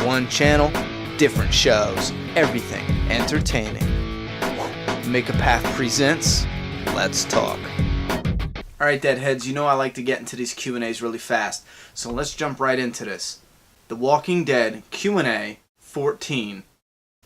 One channel, different shows, everything entertaining. Make a Path presents Let's Talk. Alright, Deadheads, you know I like to get into these Q&As really fast, so let's jump right into this. The Walking Dead Q&A 14.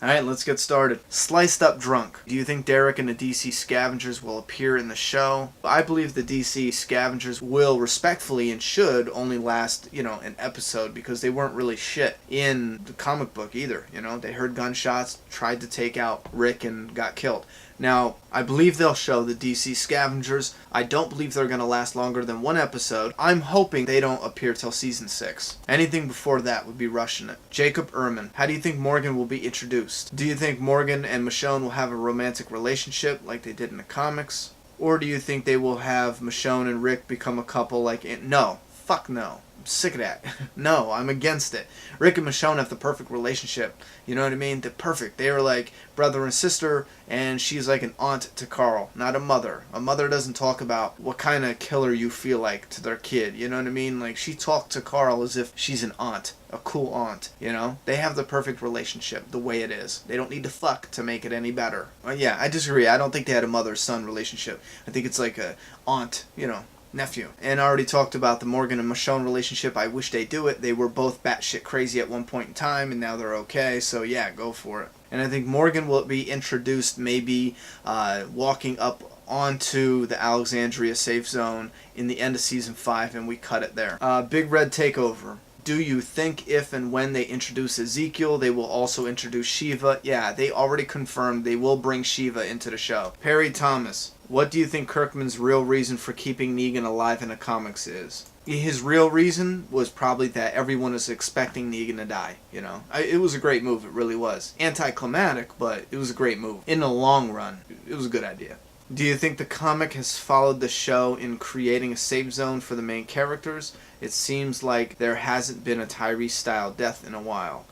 Alright, let's get started. Sliced Up Drunk. Do you think Derek and the DC Scavengers will appear in the show? I believe the DC Scavengers will respectfully and should only last, an episode because they weren't really shit in the comic book either. They heard gunshots, tried to take out Rick, and got killed. Now, I believe they'll show the DC Scavengers. I don't believe they're going to last longer than one episode. I'm hoping they don't appear till season 6. Anything before that would be rushing it. Jacob Ehrman, how do you think Morgan will be introduced? Do you think Morgan and Michonne will have a romantic relationship like they did in the comics? Or do you think they will have Michonne and Rick become a couple no. Fuck no. I'm sick of that. No, I'm against it. Rick and Michonne have the perfect relationship. You know what I mean? They're perfect. They are like brother and sister, and she's like an aunt to Carl, not a mother. A mother doesn't talk about what kind of killer you feel like to their kid. You know what I mean? Like, she talked to Carl as if she's an aunt. A cool aunt, They have the perfect relationship, the way it is. They don't need to fuck to make it any better. Yeah, I disagree. I don't think they had a mother-son relationship. I think it's like a aunt, nephew. And I already talked about the Morgan and Michonne relationship. I wish they do it. They were both batshit crazy at one point in time, and now they're okay. So yeah, go for it. And I think Morgan will be introduced maybe walking up onto the Alexandria safe zone in the end of season 5, and we cut it there. Big Red Takeover. Do you think if and when they introduce Ezekiel, they will also introduce Shiva? Yeah, they already confirmed they will bring Shiva into the show. Perry Thomas, what do you think Kirkman's real reason for keeping Negan alive in the comics is? His real reason was probably that everyone is expecting Negan to die, It was a great move, it really was. Anticlimactic, but it was a great move. In the long run, it was a good idea. Do you think the comic has followed the show in creating a safe zone for the main characters? It seems like there hasn't been a Tyrese-style death in a while.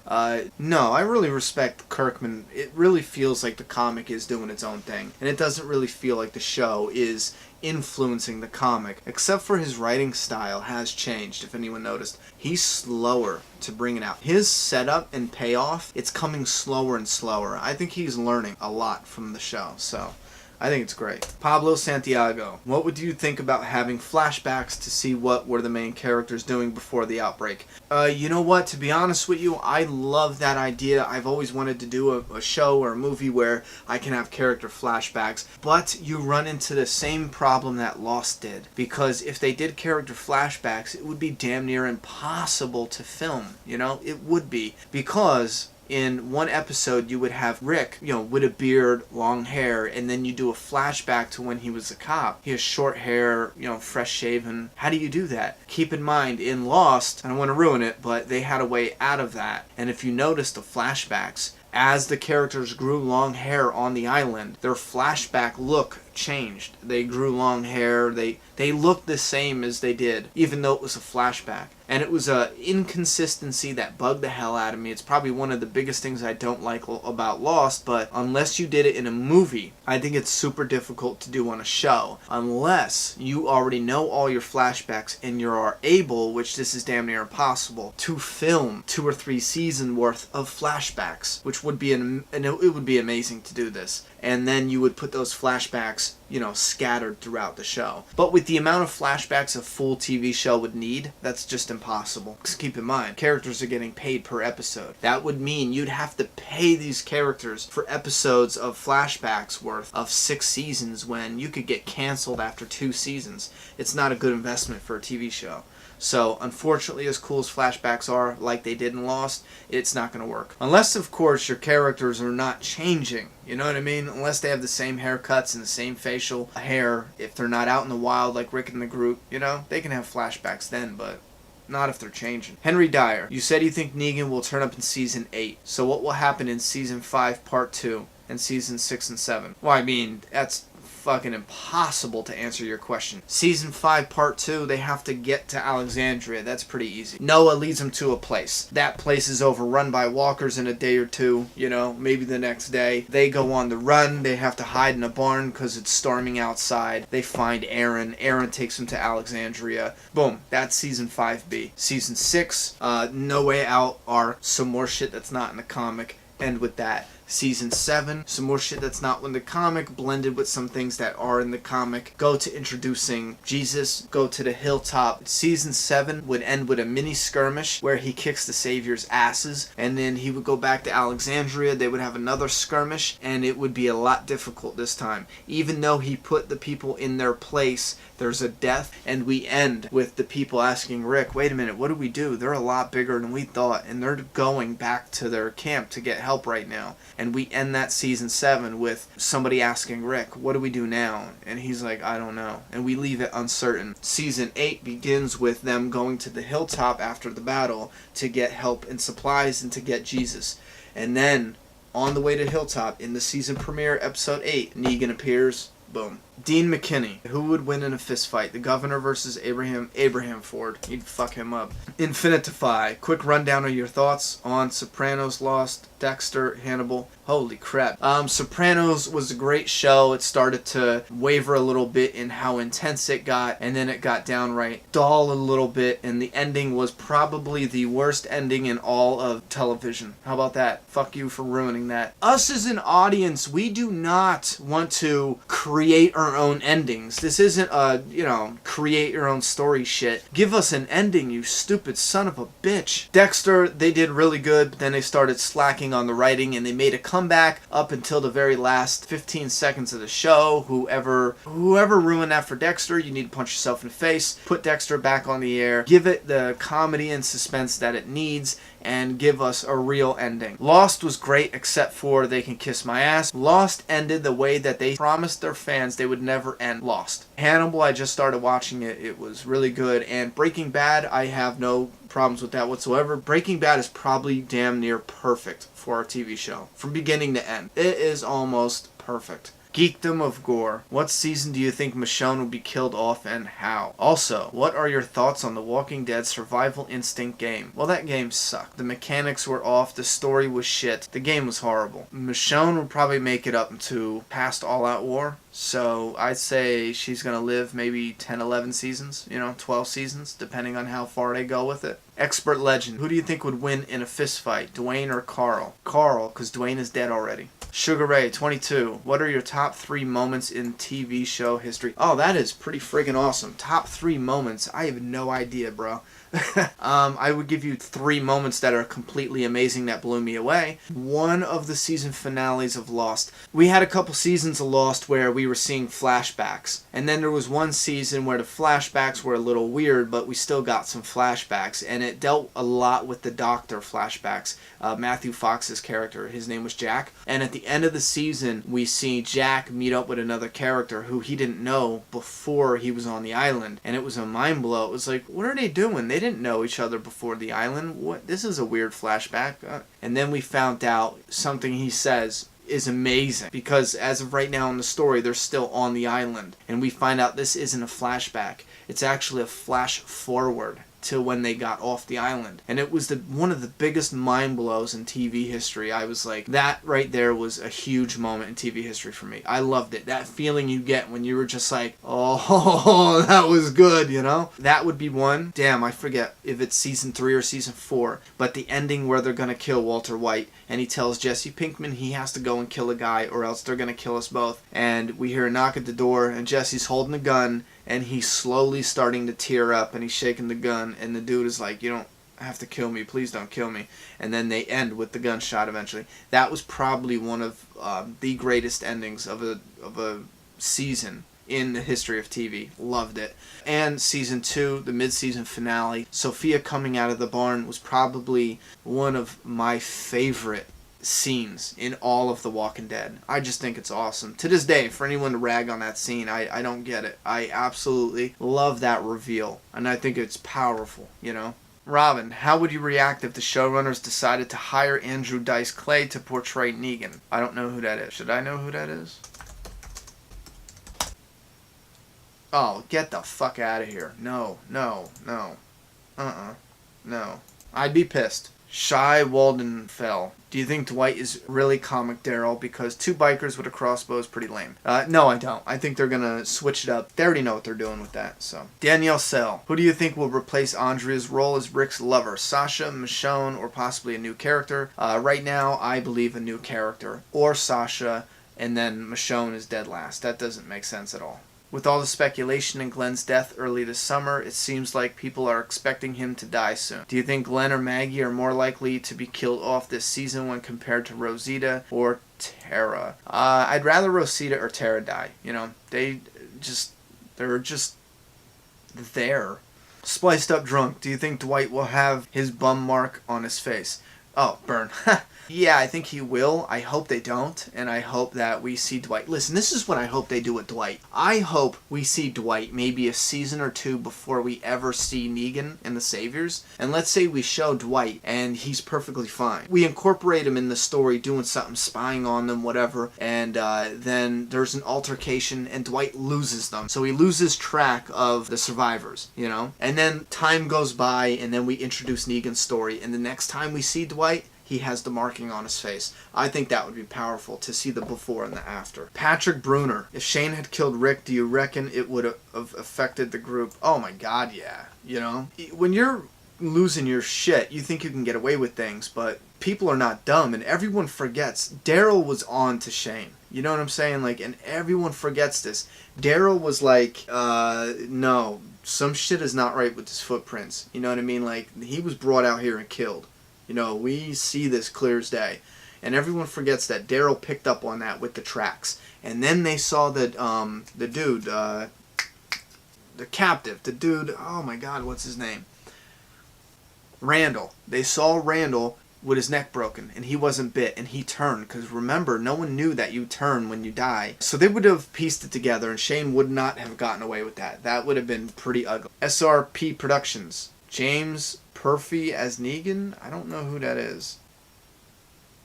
No, I really respect Kirkman. It really feels like the comic is doing its own thing, and it doesn't really feel like the show is influencing the comic, except for his writing style has changed, if anyone noticed. He's slower to bring it out. His setup and payoff, it's coming slower and slower. I think he's learning a lot from the show, so I think it's great. Pablo Santiago, what would you think about having flashbacks to see what were the main characters doing before the outbreak? You know what, to be honest with you, I love that idea. I've always wanted to do a show or a movie where I can have character flashbacks, but you run into the same problem that Lost did, because if they did character flashbacks, it would be damn near impossible to film, It would be, because in one episode, you would have Rick, with a beard, long hair, and then you do a flashback to when he was a cop. He has short hair, fresh shaven. How do you do that? Keep in mind, in Lost, I don't want to ruin it, but they had a way out of that. And if you notice the flashbacks, as the characters grew long hair on the island, their flashback look changed. They grew long hair. They looked the same as they did, even though it was a flashback. And it was a inconsistency that bugged the hell out of me. It's probably one of the biggest things I don't like about Lost, but unless you did it in a movie, I think it's super difficult to do on a show. Unless you already know all your flashbacks and you are able, which this is damn near impossible, to film 2 or 3 season worth of flashbacks, which would be it would be amazing to do this. And then you would put those flashbacks, scattered throughout the show. But with the amount of flashbacks a full TV show would need, that's just impossible. Because keep in mind, characters are getting paid per episode. That would mean you'd have to pay these characters for episodes of flashbacks worth of 6 seasons when you could get canceled after 2 seasons. It's not a good investment for a TV show. So, unfortunately, as cool as flashbacks are, like they did in Lost, it's not going to work. Unless, of course, your characters are not changing. You know what I mean? Unless they have the same haircuts and the same facial hair. If they're not out in the wild like Rick and the Groot, they can have flashbacks then, but not if they're changing. Henry Dyer, you said you think Negan will turn up in Season 8. So what will happen in Season 5 Part 2 and Season 6 and 7? Well, I mean, that's fucking impossible to answer your question. Season 5, Part 2, they have to get to Alexandria. That's pretty easy. Noah leads them to a place. That place is overrun by walkers in a day or two, you know, maybe the next day. They go on the run. They have to hide in a barn because it's storming outside. They find Aaron. Aaron takes them to Alexandria. Boom. That's Season 5B. Season 6, No Way Out are some more shit that's not in the comic. End with that. Season 7, some more shit that's not in the comic, blended with some things that are in the comic. Go to introducing Jesus, go to the hilltop. Season 7 would end with a mini skirmish where he kicks the Savior's asses, and then he would go back to Alexandria. They would have another skirmish, and it would be a lot difficult this time. Even though he put the people in their place, there's a death, and we end with the people asking Rick, wait a minute, what do we do? They're a lot bigger than we thought, and they're going back to their camp to get help right now. And we end that Season 7 with somebody asking Rick, what do we do now? And he's like, I don't know. And we leave it uncertain. Season 8 begins with them going to the hilltop after the battle to get help and supplies and to get Jesus. And then, on the way to hilltop, in the season premiere, episode 8, Negan appears. Boom. Dean McKinney. Who would win in a fist fight? The Governor versus Abraham Ford. You'd fuck him up. Infinitify. Quick rundown of your thoughts on Sopranos, Lost, Dexter, Hannibal. Holy crap. Sopranos was a great show. It started to waver a little bit in how intense it got, and then it got downright dull a little bit, and the ending was probably the worst ending in all of television. How about that? Fuck you for ruining that. Us as an audience, we do not want to create our own endings. This isn't a, create your own story shit. Give us an ending, you stupid son of a bitch. Dexter, they did really good, but then they started slacking on the writing, and they made a comeback up until the very last 15 seconds of the show. Whoever ruined that for Dexter, you need to punch yourself in the face. Put Dexter back on the air. Give it the comedy and suspense that it needs, and give us a real ending. Lost was great, except for They Can Kiss My Ass. Lost ended the way that they promised their fans they would never end Lost. Hannibal, I just started watching it. It was really good. And Breaking Bad, I have no problems with that whatsoever. Breaking Bad is probably damn near perfect for our TV show. From beginning to end. It is almost perfect. Geekdom of Gore. What season do you think Michonne will be killed off and how? Also, what are your thoughts on the Walking Dead Survival Instinct game? Well, that game sucked. The mechanics were off, the story was shit, the game was horrible. Michonne will probably make it up into past All Out War, so I'd say she's gonna live maybe 10, 11 seasons, 12 seasons, depending on how far they go with it. Expert Legend. Who do you think would win in a fist fight, Dwayne or Carl? Carl, because Dwayne is dead already. Sugar Ray, 22. What are your top 3 moments in TV show history? Oh, that is pretty friggin' awesome. Top 3 moments. I have no idea, bro. I would give you 3 moments that are completely amazing that blew me away. One of the season finales of Lost. We had a couple seasons of Lost where we were seeing flashbacks. And then there was one season where the flashbacks were a little weird, but we still got some flashbacks. And it dealt a lot with the Doctor flashbacks. Matthew Fox's character, his name was Jack. And at the end of the season, we see Jack meet up with another character who he didn't know before he was on the island. And it was a mind blow. It was like, what are they doing? They didn't know each other before the island. What? This is a weird flashback. And then we found out something he says is amazing, because as of right now in the story, they're still on the island. And we find out this isn't a flashback. It's actually a flash forward to when they got off the island. And it was one of the biggest mind blows in TV history. I was like, that right there was a huge moment in TV history for me. I loved it. That feeling you get when you were just like, oh, that was good, That would be one. Damn, I forget if it's season 3 or season 4. But the ending where they're going to kill Walter White, and he tells Jesse Pinkman he has to go and kill a guy or else they're going to kill us both. And we hear a knock at the door, and Jesse's holding a gun, and he's slowly starting to tear up, and he's shaking the gun, and the dude is like, you don't have to kill me, please don't kill me. And then they end with the gunshot eventually. That was probably one of the greatest endings of a season in the history of TV. Loved it. And season 2, the mid-season finale, Sophia coming out of the barn was probably one of my favorite scenes in all of The Walking Dead. I just think it's awesome. To this day, for anyone to rag on that scene, I don't get it. I absolutely love that reveal, and I think it's powerful, Robin, how would you react if the showrunners decided to hire Andrew Dice Clay to portray Negan? I don't know who that is. Should I know who that is? Oh, get the fuck out of here. No, no, no. No. I'd be pissed. Shy Waldenfell. Do you think Dwight is really comic Daryl? Because 2 bikers with a crossbow is pretty lame. No, I don't. I think they're gonna switch it up. They already know what they're doing with that, so. Danielle Sell. Who do you think will replace Andrea's role as Rick's lover? Sasha, Michonne, or possibly a new character? Right now, I believe a new character. Or Sasha, and then Michonne is dead last. That doesn't make sense at all. With all the speculation in Glenn's death early this summer, it seems like people are expecting him to die soon. Do you think Glenn or Maggie are more likely to be killed off this season when compared to Rosita or Tara? I'd rather Rosita or Tara die. You know, they're just there. Spliced up drunk. Do you think Dwight will have his bum mark on his face? Oh, burn. Yeah, I think he will. I hope they don't. And I hope that we see Dwight. Listen, this is what I hope they do with Dwight. I hope we see Dwight maybe a season or 2 before we ever see Negan and the Saviors. And let's say we show Dwight and he's perfectly fine. We incorporate him in the story doing something, spying on them, whatever. And then there's an altercation and Dwight loses them. So he loses track of the survivors, you know? And then time goes by and then we introduce Negan's story. And the next time we see Dwight, he has the marking on his face. I think that would be powerful to see the before and the after. Patrick Bruner. If Shane had killed Rick, do you reckon it would have affected the group? Oh my god, yeah. You know? When you're losing your shit, you think you can get away with things, but people are not dumb, and everyone forgets. Daryl was on to Shane. You know what I'm saying? Like, and everyone forgets this. Daryl was like, no, some shit is not right with his footprints. You know what I mean? Like, he was brought out here and killed. You know, we see this clear as day. And everyone forgets that Daryl picked up on that with the tracks. And then they saw that the dude, the captive, the dude, oh my god, what's his name? Randall. They saw Randall with his neck broken, and he wasn't bit, and he turned. Because remember, no one knew that you turn when you die. So they would have pieced it together, and Shane would not have gotten away with that. That would have been pretty ugly. SRP Productions. James Purphy as Negan? I don't know who that is.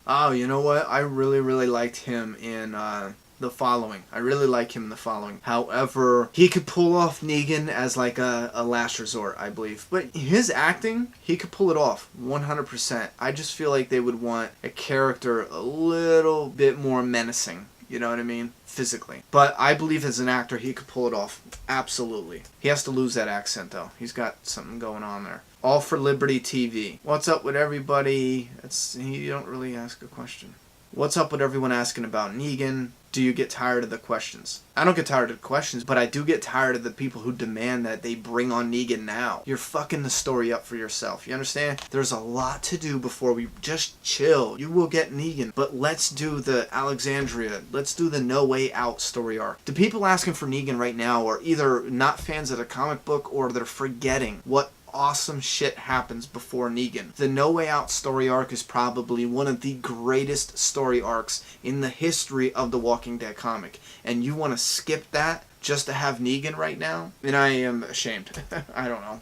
Oh, you know what? I really, really liked him in The Following. I really like him in The Following. However, he could pull off Negan as like a last resort, I believe. But his acting, he could pull it off 100%. I just feel like they would want a character a little bit more menacing. You know what I mean? Physically. But I believe as an actor, he could pull it off. Absolutely. He has to lose that accent, though. He's got something going on there. All for Liberty TV. What's up with everybody? You don't really ask a question. What's up with everyone asking about Negan? Do you get tired of the questions? I don't get tired of the questions, but I do get tired of the people who demand that they bring on Negan now. You're fucking the story up for yourself. You understand? There's a lot to do before we just chill. You will get Negan, but let's do the Alexandria. Let's do the No Way Out story arc. The people asking for Negan right now are either not fans of the comic book or they're forgetting what awesome shit happens before Negan. The No Way Out story arc is probably one of the greatest story arcs in the history of the Walking Dead comic. And you want to skip that just to have Negan right now? And I am ashamed. I don't know.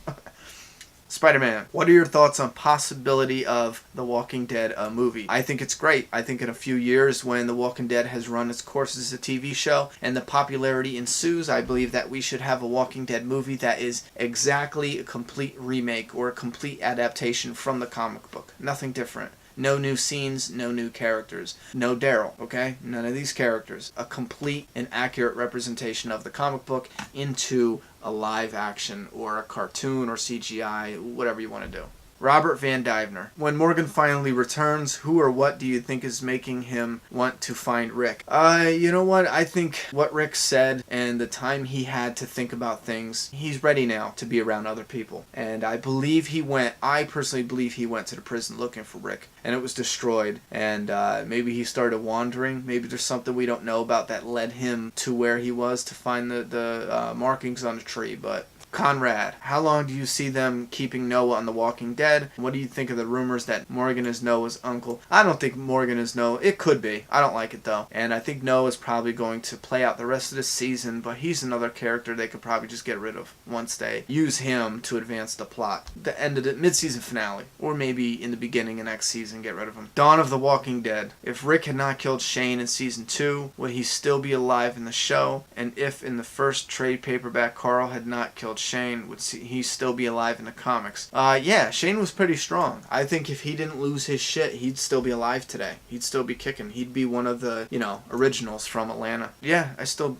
Spider-Man. What are your thoughts on possibility of The Walking Dead movie? I think it's great. I think in a few years when The Walking Dead has run its course as a TV show and the popularity ensues, I believe that we should have a Walking Dead movie that is exactly a complete remake or a complete adaptation from the comic book. Nothing different. No new scenes, no new characters. No Daryl, okay? None of these characters. A complete and accurate representation of the comic book into a live action or a cartoon or CGI, whatever you want to do. Robert Van Dyvener. When Morgan finally returns, who or what do you think is making him want to find Rick? You know what? I think what Rick said and the time he had to think about things, he's ready now to be around other people. And I personally believe he went to the prison looking for Rick. And it was destroyed. And maybe he started wandering. Maybe there's something we don't know about that led him to where he was to find the markings on the tree. But Conrad, how long do you see them keeping Noah on The Walking Dead? What do you think of the rumors that Morgan is Noah's uncle? I don't think Morgan is Noah. It could be. I don't like it though. And I think Noah's probably going to play out the rest of this season, but he's another character they could probably just get rid of once they use him to advance the plot. The end of the mid-season finale. Or maybe in the beginning of next season, get rid of him. Dawn of the Walking Dead. If Rick had not killed Shane in season 2, would he still be alive in the show? And if in the first trade paperback Carl had not killed Shane, would he still be alive in the comics? Yeah, Shane was pretty strong. I think if he didn't lose his shit, he'd still be alive today. He'd still be kicking. He'd be one of the, originals from Atlanta. Yeah,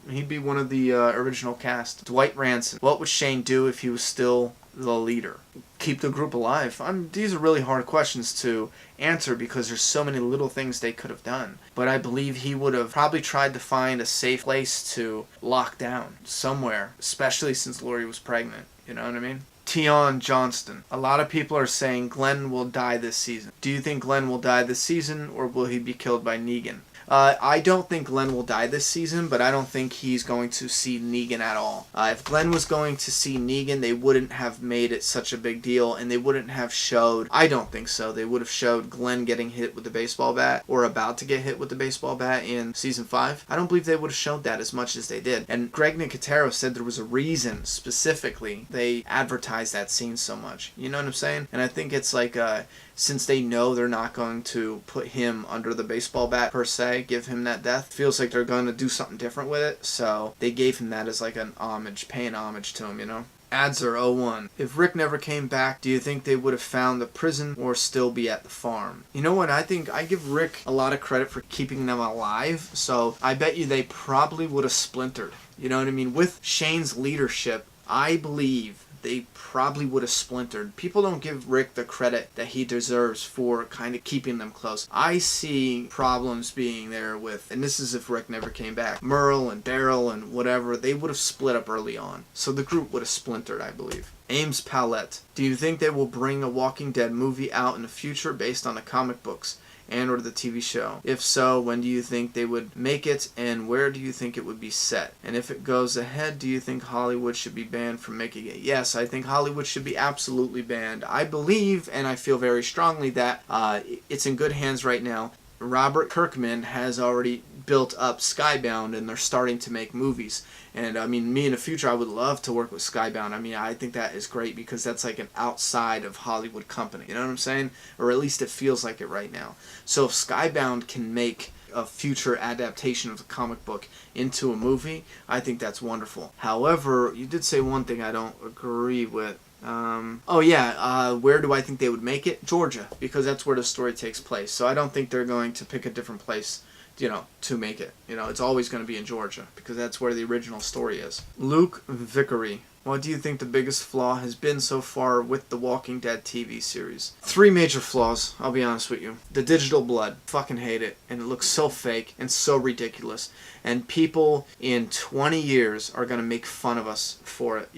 he'd be one of the original cast. Dwight Ranson. What would Shane do if he was still the leader? Keep the group alive? These are really hard questions to answer because there's so many little things they could have done. But I believe he would have probably tried to find a safe place to lock down somewhere, especially since Lori was pregnant. You know what I mean? Tion Johnston. A lot of people are saying Glenn will die this season. Do you think Glenn will die this season, or will he be killed by Negan? I don't think Glenn will die this season, but I don't think he's going to see Negan at all. If Glenn was going to see Negan, they wouldn't have made it such a big deal, and they wouldn't have showed... I don't think so. They would have showed Glenn getting hit with the baseball bat, or about to get hit with the baseball bat in season 5. I don't believe they would have showed that as much as they did. And Greg Nicotero said there was a reason, specifically, they advertised that scene so much. You know what I'm saying? And I think it's like... since they know they're not going to put him under the baseball bat per se, give him that death, feels like they're going to do something different with it, so they gave him that as like an homage, paying homage to him, Adzer01. If Rick never came back, do you think they would have found the prison or still be at the farm? You know what, I think I give Rick a lot of credit for keeping them alive, so I bet you they probably would have splintered. You know what I mean? With Shane's leadership, I believe they probably would have splintered. People don't give Rick the credit that he deserves for kind of keeping them close. I see problems being there with, and this is if Rick never came back, Merle and Daryl and whatever, they would have split up early on. So the group would have splintered, I believe. Ames Palette. Do you think they will bring a Walking Dead movie out in the future based on the comic books and or the TV show? If so, when do you think they would make it, and where do you think it would be set? And if it goes ahead, do you think Hollywood should be banned from making it? Yes, I think Hollywood should be absolutely banned. I believe, and I feel very strongly, that it's in good hands right now. Robert Kirkman has already built up Skybound, and they're starting to make movies. And I mean, me in the future, I would love to work with Skybound. I mean, I think that is great because that's like an outside of Hollywood company. You know what I'm saying? Or at least it feels like it right now. So if Skybound can make a future adaptation of the comic book into a movie, I think that's wonderful. However, you did say one thing I don't agree with. Where do I think they would make it? Georgia, because that's where the story takes place. So I don't think they're going to pick a different place, to make it. It's always going to be in Georgia, because that's where the original story is. Luke Vickery. What do you think the biggest flaw has been so far with the Walking Dead TV series? 3 major flaws, I'll be honest with you. The digital blood. Fucking hate it. And it looks so fake and so ridiculous. And people in 20 years are going to make fun of us for it,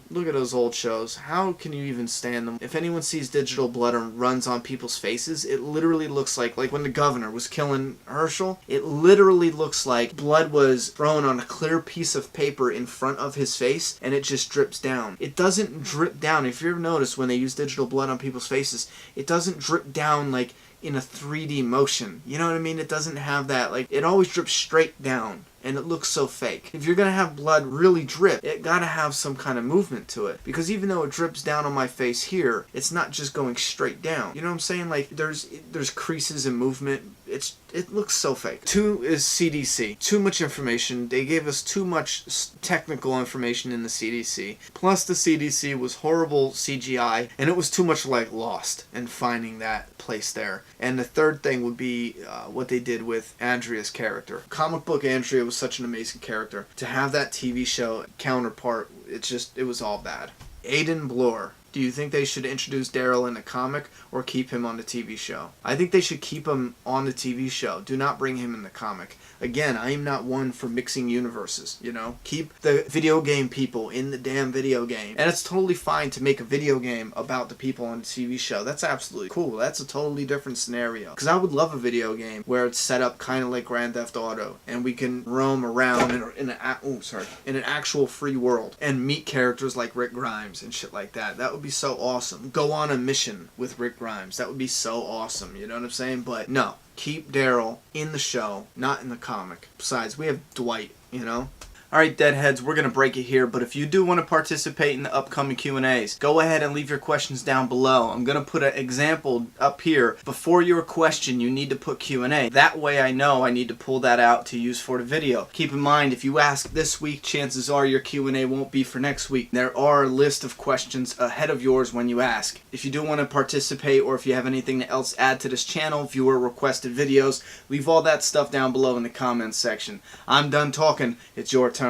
Look at those old shows. How can you even stand them? If anyone sees digital blood and runs on people's faces, it literally looks like when the governor was killing Herschel, it literally looks like blood was thrown on a clear piece of paper in front of his face, and it just drips down. It doesn't drip down. If you ever notice when they use digital blood on people's faces, it doesn't drip down like in a 3D motion. You know what I mean? It doesn't have that, it always drips straight down. And it looks so fake. If you're going to have blood really drip, it got to have some kind of movement to it. Because even though it drips down on my face here, it's not just going straight down. You know what I'm saying? There's creases and movement. It looks so fake. 2 is CDC. Too much information. They gave us too much technical information in the CDC. Plus the CDC was horrible CGI, and it was too much like Lost and finding that place there. And the third thing would be what they did with Andrea's character. Comic book Andrea was such an amazing character. To have that TV show counterpart, it was all bad. Aiden Bloor. Do you think they should introduce Daryl in the comic or keep him on the TV show? I think they should keep him on the TV show. Do not bring him in the comic. Again, I am not one for mixing universes, you know? Keep the video game people in the damn video game. And it's totally fine to make a video game about the people on the TV show. That's absolutely cool. That's a totally different scenario. Because I would love a video game where it's set up kind of like Grand Theft Auto, and we can roam around in an actual free world and meet characters like Rick Grimes and shit like that. That would be so awesome. Go on a mission with Rick Grimes. That would be so awesome. You know what I'm saying? But no. Keep Daryl in the show, not in the comic. Besides, we have Dwight, you know? Alright, Deadheads, we're going to break it here, but if you do want to participate in the upcoming Q&As, go ahead and leave your questions down below. I'm going to put an example up here. Before your question, you need to put Q&A. That way I know I need to pull that out to use for the video. Keep in mind, if you ask this week, chances are your Q&A won't be for next week. There are a list of questions ahead of yours when you ask. If you do want to participate, or if you have anything else to add to this channel, viewer requested videos, leave all that stuff down below in the comments section. I'm done talking. It's your turn.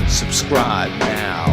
Subscribe now.